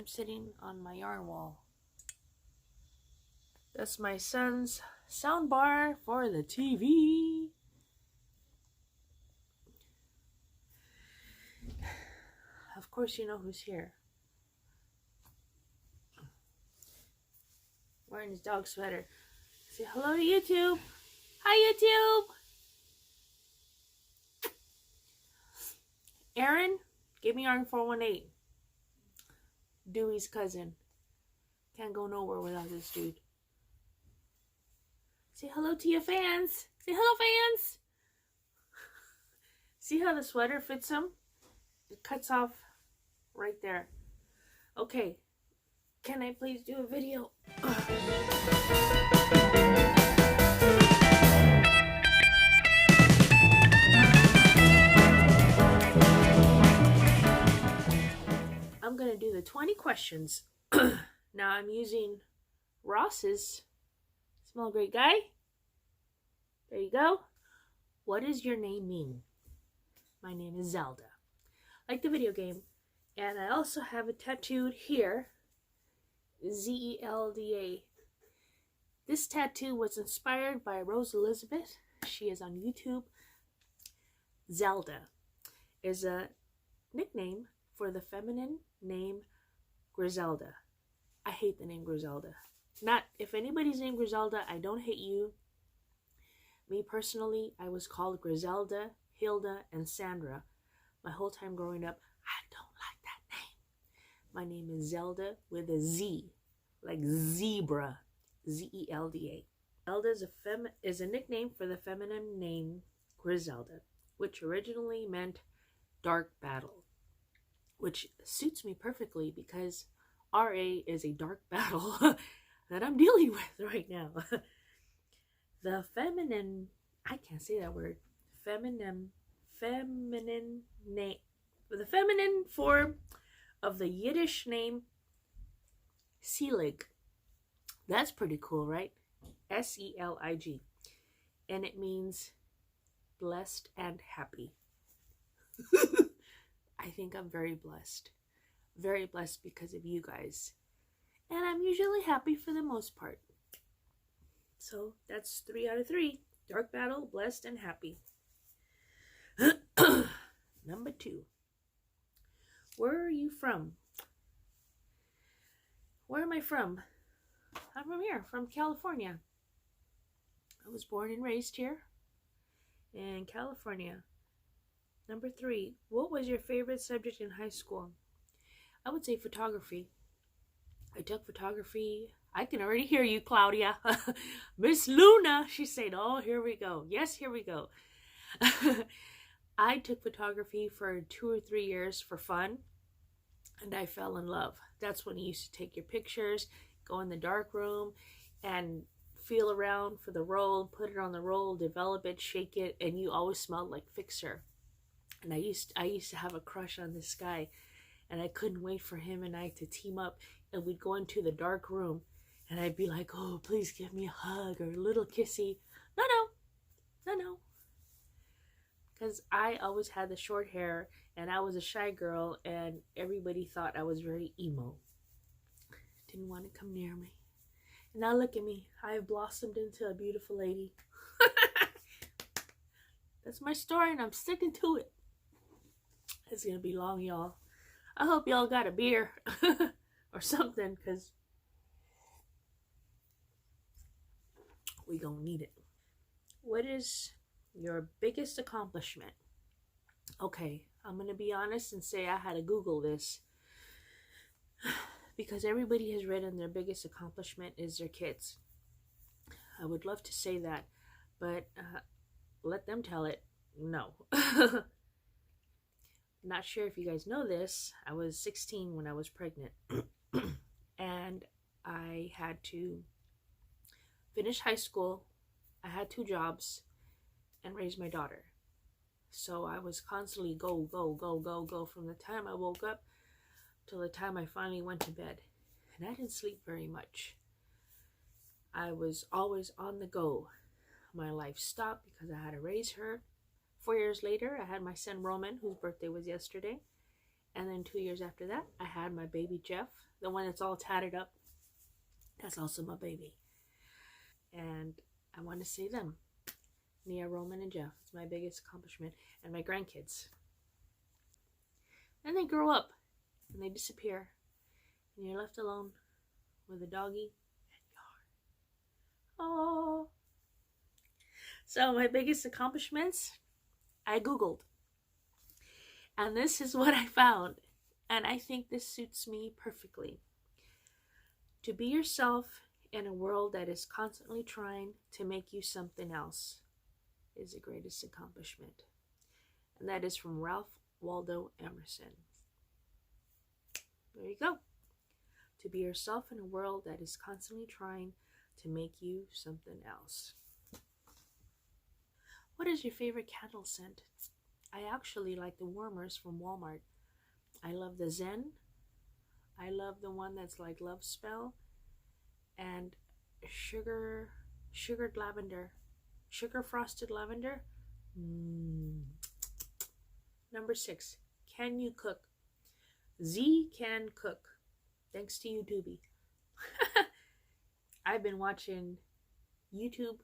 sitting on my yarn wall. That's my son's sound bar for the TV. Of course you know who's here. Wearing his dog sweater. Say hello to YouTube. Hi YouTube. Aaron, give me yarn 418. Dewey's cousin. Can't go nowhere without this dude. Say hello to your fans. Say hello, fans. See how the sweater fits him? It cuts off right there. Okay. Can I please do a video? I'm going to do the 20 questions. Now I'm using Ross's Small Great Guy. There you go. What does your name mean? My name is Zelda. Like the video game. And I also have it tattooed here. Zelda. This tattoo was inspired by Rose Elizabeth. She is on YouTube. Zelda is a nickname for the feminine name Griselda. I hate the name Griselda. Not if anybody's named Griselda, I don't hate you. Me personally, I was called Griselda, Hilda, and Sandra my whole time growing up. I don't like that name. My name is Zelda with a Z, like zebra, Z-E-L-D-A. Zelda is a nickname for the feminine name Griselda, which originally meant dark battle, which suits me perfectly because RA is a dark battle that I'm dealing with right now. The feminine, I can't say that word, feminine name, the feminine form of the Yiddish name Selig. That's pretty cool, right? S-E-L-I-G. And it means blessed and happy. I think I'm very blessed. Very blessed because of you guys. And I'm usually happy for the most part. So that's 3 out of 3. Dark battle, blessed, and happy. Number 2. Where are you from? Where am I from? I'm from here, from California. I was born and raised here in California. Number 3. What was your favorite subject in high school? I would say photography. I took photography. I can already hear you, Claudia. Miss Luna, she said, oh, here we go. Yes, here we go. I took photography for 2 or 3 years for fun, and I fell in love. That's when you used to take your pictures, go in the dark room, and feel around for the roll, put it on the roll, develop it, shake it, and you always smelled like Fixer. And I used to have a crush on this guy, and I couldn't wait for him and I to team up, and we'd go into the dark room, and I'd be like, oh, please give me a hug or a little kissy. No. Because I always had the short hair, and I was a shy girl, and everybody thought I was very emo. Didn't want to come near me. And now look at me. I have blossomed into a beautiful lady. That's my story, and I'm sticking to it. It's going to be long, y'all. I hope y'all got a beer or something, because we gonna need it. What is your biggest accomplishment? Okay, I'm going to be honest and say I had to Google this because everybody has written their biggest accomplishment is their kids. I would love to say that, but let them tell it. No. Not sure if you guys know this. I was 16 when I was pregnant. And I had to finish high school. I had 2 jobs and raise my daughter. So I was constantly go from the time I woke up till the time I finally went to bed. And I didn't sleep very much. I was always on the go. My life stopped because I had to raise her. 4 years later, I had my son Roman, whose birthday was yesterday. And then 2 years after that, I had my baby Jeff, the one that's all tatted up. That's also my baby. And I want to see them. Nia, Roman, and Jeff. It's my biggest accomplishment. And my grandkids. And they grow up. And they disappear. And you're left alone with a doggy and your heart. Oh. So my biggest accomplishments, I Googled. And this is what I found. And I think this suits me perfectly. To be yourself in a world that is constantly trying to make you something else is the greatest accomplishment. And that is from Ralph Waldo Emerson. There you go. To be yourself in a world that is constantly trying to make you something else. What is your favorite candle scent? I actually like the warmers from Walmart. I love the Zen. I love the one that's like Love Spell. And sugared lavender. Sugar frosted lavender. Number 6. Can you cook? Z can cook. Thanks to YouTube. I've been watching YouTube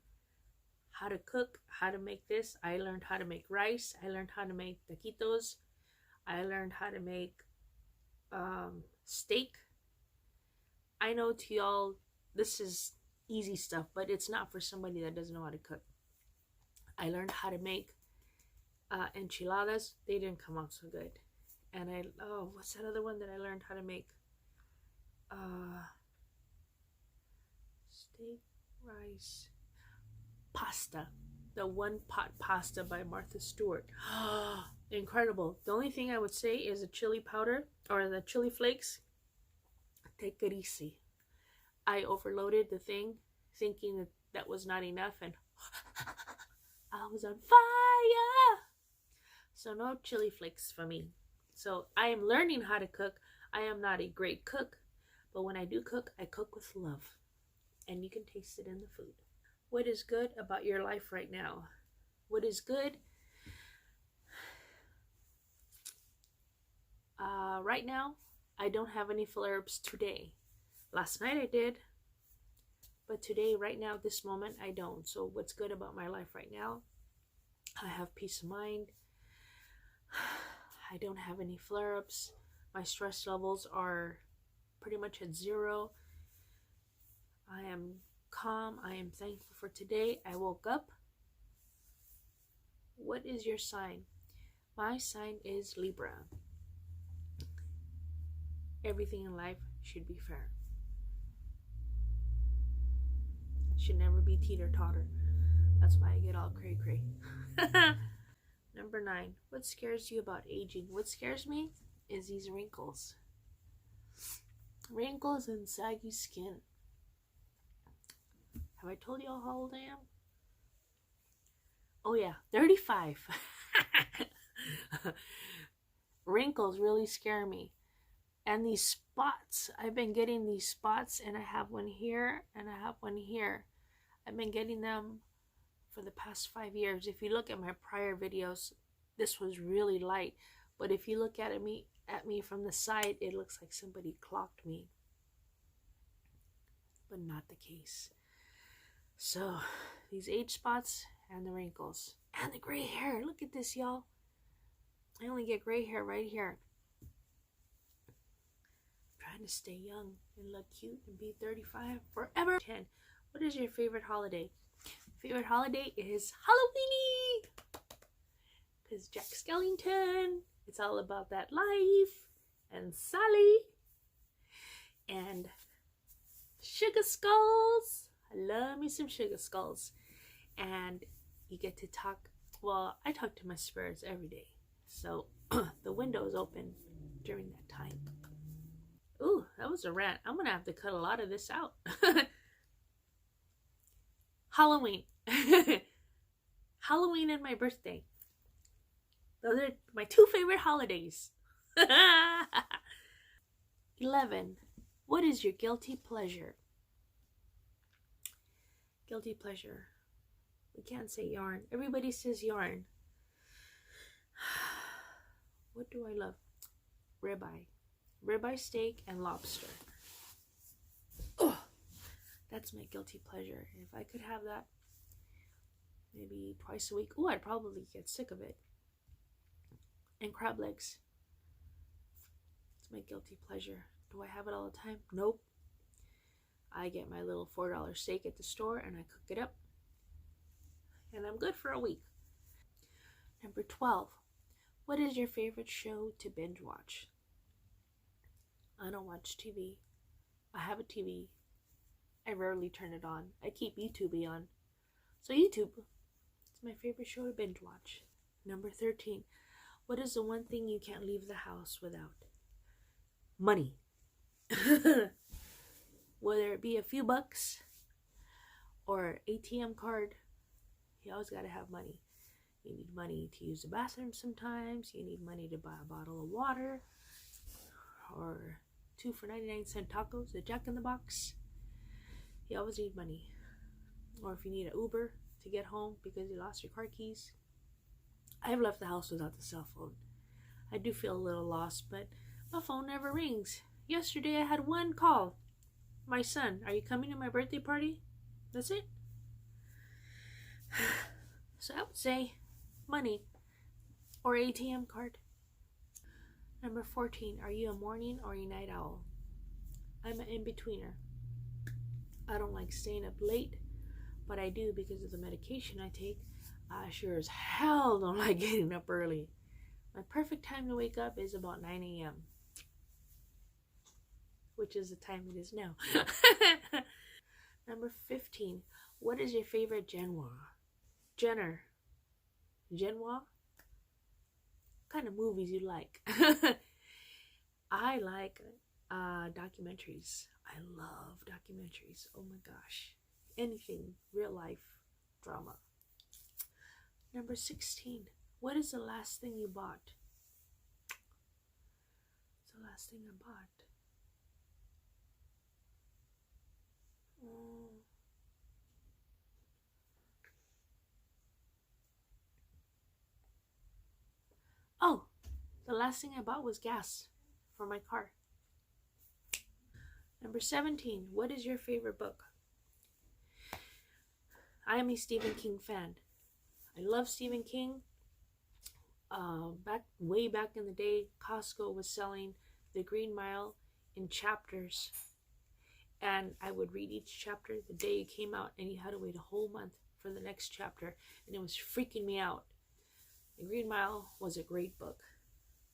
how to cook, how to make this. I learned how to make rice. I learned how to make taquitos. I learned how to make steak. I know to y'all this is easy stuff, but it's not for somebody that doesn't know how to cook. I learned how to make enchiladas. They didn't come out so good. And what's that other one that I learned how to make? Steak, rice, pasta. The one pot pasta by Martha Stewart. Incredible. The only thing I would say is the chili powder or the chili flakes. Take it easy. I overloaded the thing thinking that that was not enough, and I was on fire. So no chili flakes for me. So I am learning how to cook. I am not a great cook, but when I do cook, I cook with love. And you can taste it in the food. What is good about your life right now? What is good? Right now, I don't have any flare-ups today. Last night I did, but today, right now, this moment, I don't. So what's good about my life right now? I have peace of mind. I don't have any flare-ups. My stress levels are pretty much at 0. I am calm. I am thankful for today. I woke up. What is your sign? My sign is Libra. Everything in life should be fair. Should never be teeter-totter. That's why I get all cray-cray. Number 9. What scares you about aging? What scares me is these wrinkles. Wrinkles and saggy skin. Have I told you all how old I am? Oh yeah, 35. Wrinkles really scare me. And these spots, I've been getting these spots, and I have one here and I have one here. I've been getting them for the past 5 years. If you look at my prior videos, this was really light. But if you look at me from the side, it looks like somebody clocked me. But not the case. So, these age spots and the wrinkles. And the gray hair. Look at this, y'all. I only get gray hair right here. Trying to stay young and look cute and be 35 forever. 10. What is your favorite holiday? Favorite holiday is Halloween. Because Jack Skellington. It's all about that life. And Sally. And sugar skulls. I love me some sugar skulls. And you get to talk. Well, I talk to my spirits every day. So the window is open during that time. Ooh, that was a rant. I'm going to have to cut a lot of this out. Halloween. Halloween and my birthday. Those are my 2 favorite holidays. 11. What is your guilty pleasure? Guilty pleasure. We can't say yarn. Everybody says yarn. What do I love? ribeye. Ribeye steak and lobster. Oh, that's my guilty pleasure. If I could have that maybe twice a week, oh, I'd probably get sick of it. And crab legs. It's my guilty pleasure. Do I have it all the time? Nope. I get my little $4 steak at the store and I cook it up. And I'm good for a week. Number 12. What is your favorite show to binge watch? I don't watch TV. I have a TV. I rarely turn it on. I keep YouTube on. So YouTube, it's my favorite show to binge watch. Number 13. What is the one thing you can't leave the house without? Money. Whether it be a few bucks or ATM card, you always got to have money. You need money to use the bathroom sometimes. You need money to buy a bottle of water or 2 for 99-cent tacos, a Jack in the Box. You always need money. Or if you need an Uber to get home because you lost your car keys. I've left the house without the cell phone. I do feel a little lost, but my phone never rings. Yesterday I had one call. My son, are you coming to my birthday party? That's it. So I would say money or ATM card. Number 14, are you a morning or a night owl? I'm an in-betweener. I don't like staying up late, but I do because of the medication I take. I sure as hell don't like getting up early. My perfect time to wake up is about 9 a.m., which is the time it is now. Number 15, what is your favorite genre? Genre? What kind of movies you like? I like documentaries. I love documentaries. Oh my gosh. Anything, real life drama. Number 16. What is the last thing you bought? What's the last thing I bought? Oh, the last thing I bought was gas for my car. Number 17. What is your favorite book? I am a Stephen King fan. I love Stephen King. Way back in the day, Costco was selling The Green Mile in chapters. And I would read each chapter the day it came out, and you had to wait a whole month for the next chapter, and it was freaking me out. The Green Mile was a great book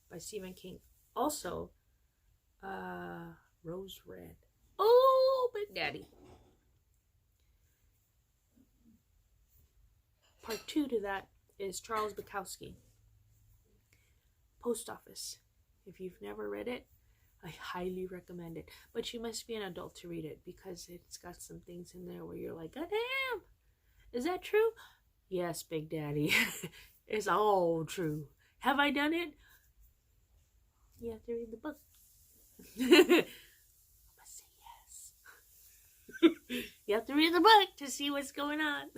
by Stephen King. Also, Rose Red. Oh, Big Daddy. Part 2 to that is Charles Bukowski. Post Office. If you've never read it, I highly recommend it. But you must be an adult to read it because it's got some things in there where you're like, God damn, is that true? Yes, Big Daddy. It's all true. Have I done it? You have to read the book. I'm gonna say yes. You have to read the book to see what's going on.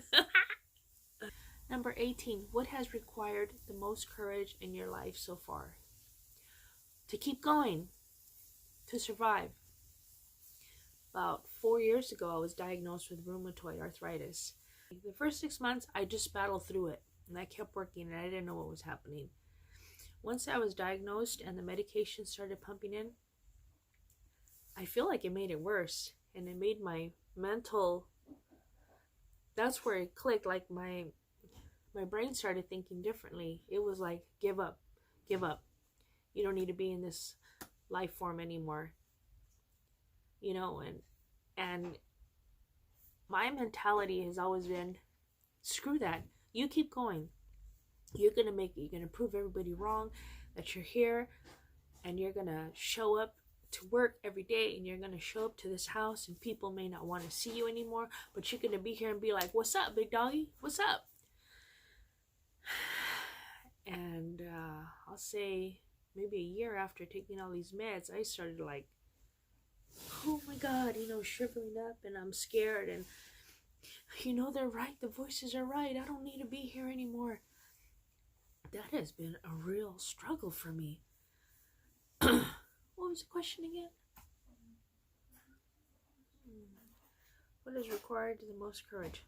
Number 18. What has required the most courage in your life so far? To keep going. To survive. About 4 years ago, I was diagnosed with rheumatoid arthritis. The first 6 months, I just battled through it. And I kept working and I didn't know what was happening. Once I was diagnosed and the medication started pumping in, I feel like it made it worse. And it made my mental... That's where it clicked. Like my brain started thinking differently. It was like, give up. Give up. You don't need to be in this life form anymore. You know, and my mentality has always been, screw that. You keep going. You're going to make it. You're going to prove everybody wrong that you're here, and you're going to show up to work every day, and you're going to show up to this house, and people may not want to see you anymore, but you're going to be here and be like, what's up, big doggy? What's up? And I'll say maybe a year after taking all these meds, I started like, oh my God, you know, shriveling up, and I'm scared, and you know, they're right. The voices are right. I don't need to be here anymore. That has been a real struggle for me. What was the question again? What is required the most courage?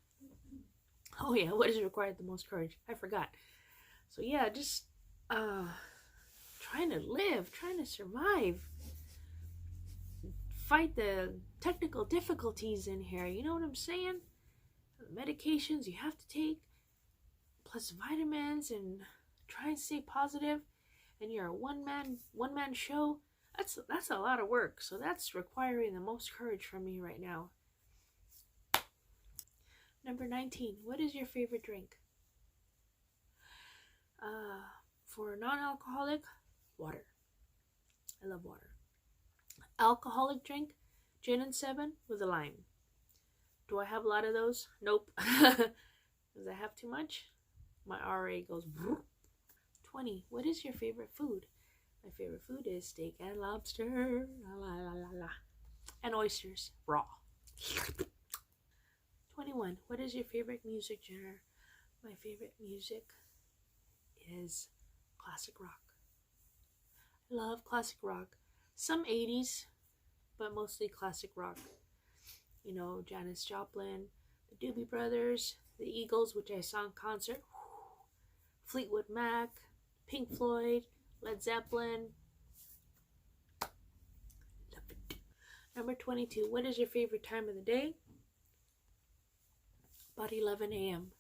Oh yeah, what is required the most courage? I forgot. So yeah, just trying to live, trying to survive, fight the technical difficulties in here. You know what I'm saying? The medications you have to take, plus vitamins, and try and stay positive. And you're a one man show. That's a lot of work. So that's requiring the most courage from me right now. Number 19. What is your favorite drink? For non-alcoholic, water. I love water. Alcoholic drink, gin and 7 with a lime. Do I have a lot of those? Nope. Does I have too much? My RA goes. 20. What is your favorite food? My favorite food is steak and lobster. La, la, la, la. And oysters, raw. 21. What is your favorite music genre? My favorite music is classic rock. I love classic rock. Some 80s, but mostly classic rock. You know, Janis Joplin, the Doobie Brothers, the Eagles, which I saw in concert, Fleetwood Mac, Pink Floyd, Led Zeppelin. Number 22. What is your favorite time of the day? About 11 a.m.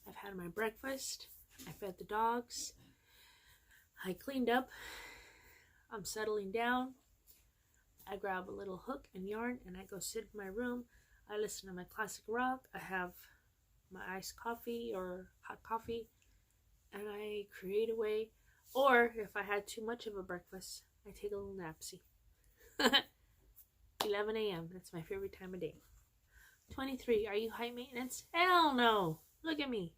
I've had my breakfast. I fed the dogs. I cleaned up. I'm settling down. I grab a little hook and yarn and I go sit in my room. I listen to my classic rock. I have my iced coffee or hot coffee and I create away. Or if I had too much of a breakfast, I take a little napsy. 11 a.m. That's my favorite time of day. 23. Are you high maintenance? Hell no. Look at me.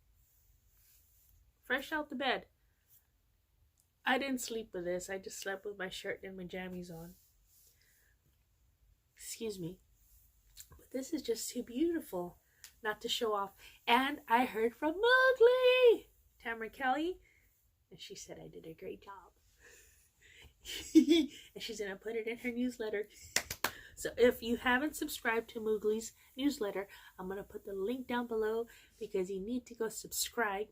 Fresh out the bed. I didn't sleep with this. I just slept with my shirt and my jammies on. Excuse me. But this is just too beautiful not to show off. And I heard from Mowgli, Tamara Kelly, and she said I did a great job. And she's going to put it in her newsletter. So if you haven't subscribed to Mowgli's newsletter, I'm going to put the link down below because you need to go subscribe.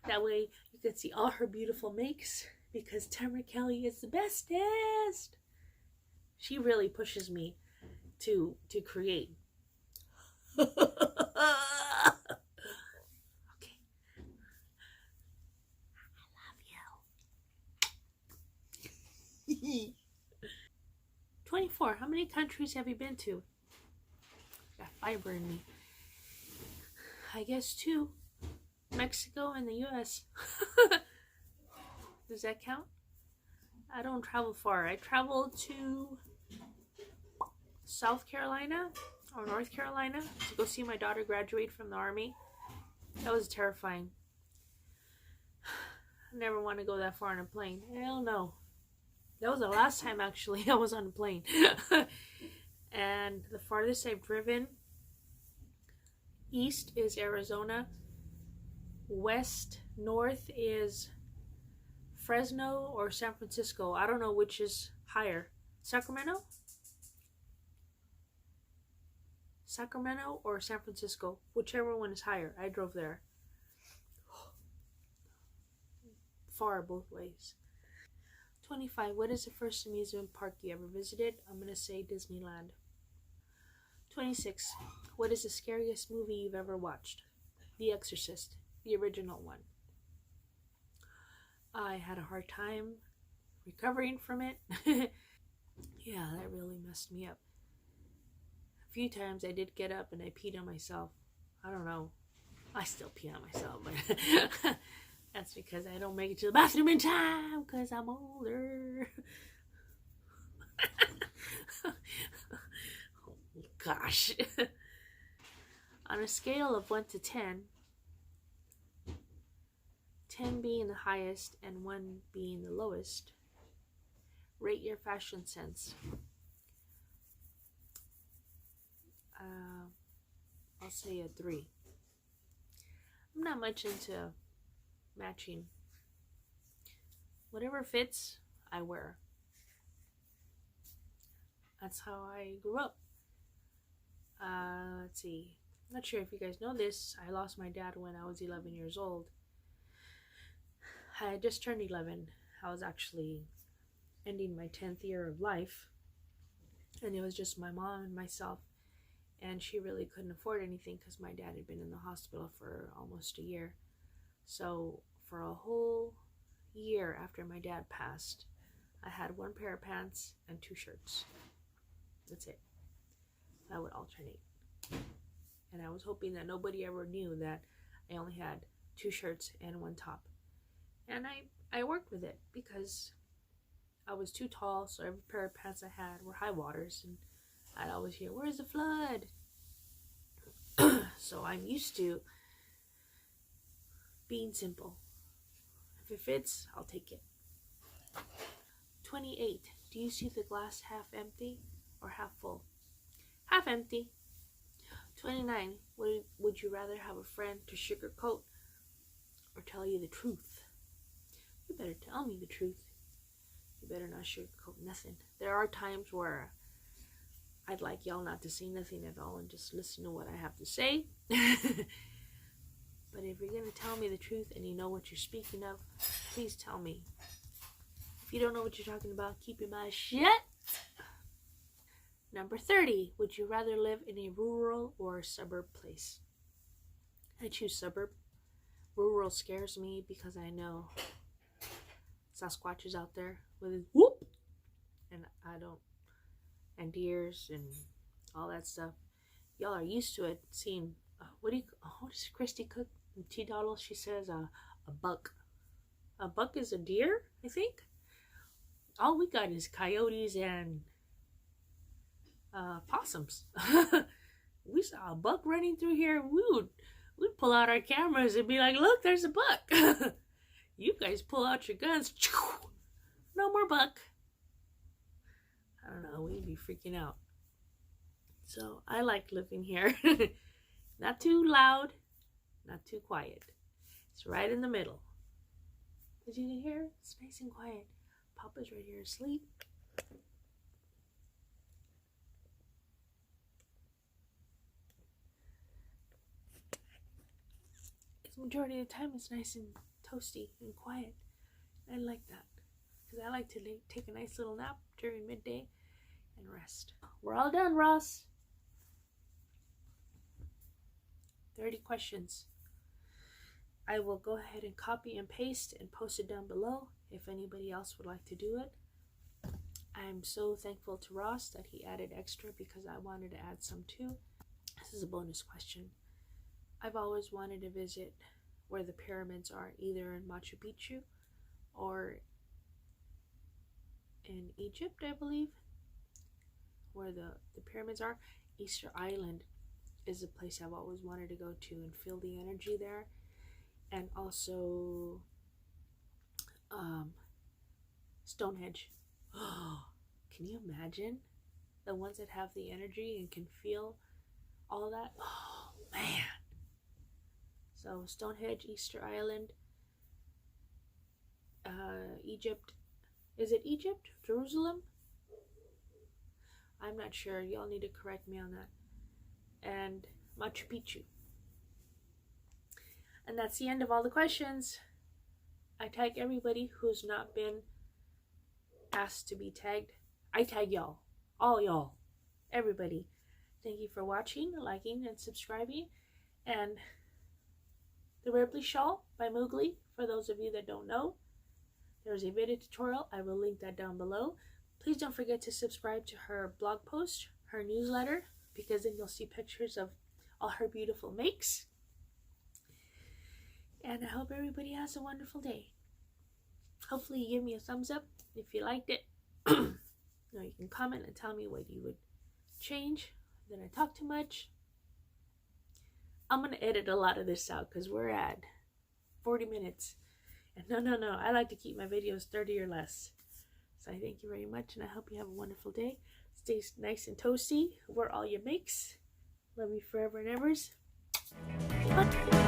That way you can see all her beautiful makes because Tamara Kelly is the bestest. She really pushes me to create. Okay. 24. How many countries have you been to? Got fiber in me. I guess 2. Mexico and the US. Does that count? I don't travel far. I traveled to South Carolina or North Carolina to go see my daughter graduate from the Army. That was terrifying. I never want to go that far on a plane. Hell no. That was the last time actually I was on a plane. And the farthest I've driven east is Arizona. North is Fresno or San Francisco. I don't know which is higher. Sacramento or San Francisco. Whichever one is higher. I drove there. Far both ways. 25. What is the first amusement park you ever visited? I'm going to say Disneyland. 26. What is the scariest movie you've ever watched? The Exorcist. The original one. I had a hard time recovering from it. Yeah, that really messed me up. A few times I did get up and I peed on myself. I don't know. I still pee on myself, but that's because I don't make it to the bathroom in time because I'm older. Oh, gosh. On a scale of 1 to 10, 10 being the highest and 1 being the lowest, rate your fashion sense. I'll say a 3. I'm not much into matching. Whatever fits, I wear. That's how I grew up. Let's see. Not sure if you guys know this. I lost my dad when I was 11 years old. I had just turned 11. I was actually ending my 10th year of life. And it was just my mom and myself. And she really couldn't afford anything because my dad had been in the hospital for almost a year. So for a whole year after my dad passed, I had one pair of pants and 2 shirts. That's it. I would alternate. And I was hoping that nobody ever knew that I only had 2 shirts and 1 top. And I worked with it because I was too tall, so every pair of pants I had were high waters, and I'd always hear, "Where's the flood?" So I'm used to being simple. If it fits, I'll take it. 28. Do you see the glass half empty or half full? Half empty. 29. Would you rather have a friend to sugarcoat or tell you the truth? You better tell me the truth. You better not sugarcoat nothing. There are times where I'd like y'all not to say nothing at all and just listen to what I have to say. But if you're going to tell me the truth and you know what you're speaking of, please tell me. If you don't know what you're talking about, keep your mouth shut. Number 30. Would you rather live in a rural or a suburb place? I choose suburb. Rural scares me because I know Sasquatch is out there with his whoop, and I don't, and deers and all that stuff. Y'all are used to it. Seeing what does Christy cook in Tea Doddle? She says a buck. A buck is a deer, I think. All we got is coyotes and possums. We saw a buck running through here. We'd pull out our cameras and be like, "Look, there's a buck." You guys pull out your guns. No more buck. I don't know. We'd be freaking out. So I like living here. Not too loud, not too quiet. It's right in the middle. As you can hear, it's nice and quiet. Papa's right here asleep. The majority of the time it's nice and toasty and quiet. I like that because I like to take a nice little nap during midday and rest. We're all done, Ross. 30 questions. I will go ahead and copy and paste and post it down below if anybody else would like to do it. I'm so thankful to Ross that he added extra because I wanted to add some too. This is a bonus question. I've always wanted to visit where the pyramids are, either in Machu Picchu or in Egypt, I believe, where the pyramids are. Easter Island is a place I've always wanted to go to and feel the energy there. And also Stonehenge. Oh, can you imagine? The ones that have the energy and can feel all that. Oh, man. So Stonehenge, Easter Island, Egypt. Is it Egypt? Jerusalem? I'm not sure. Y'all need to correct me on that. And Machu Picchu. And that's the end of all the questions. I tag everybody who's not been asked to be tagged. I tag y'all. All y'all. Everybody. Thank you for watching, liking, and subscribing. And the Ripley Shawl by Mowgli, for those of you that don't know. There's a video tutorial. I will link that down below. Please don't forget to subscribe to her blog post, her newsletter, because then you'll see pictures of all her beautiful makes. And I hope everybody has a wonderful day. Hopefully you give me a thumbs up if you liked it. You can comment and tell me what you would change. Did I talk too much? I'm going to edit a lot of this out because we're at 40 minutes. And no, I like to keep my videos 30 or less. So I thank you very much, and I hope you have a wonderful day. Stay nice and toasty. Wear all your makes. Love you forever and evers. Bye.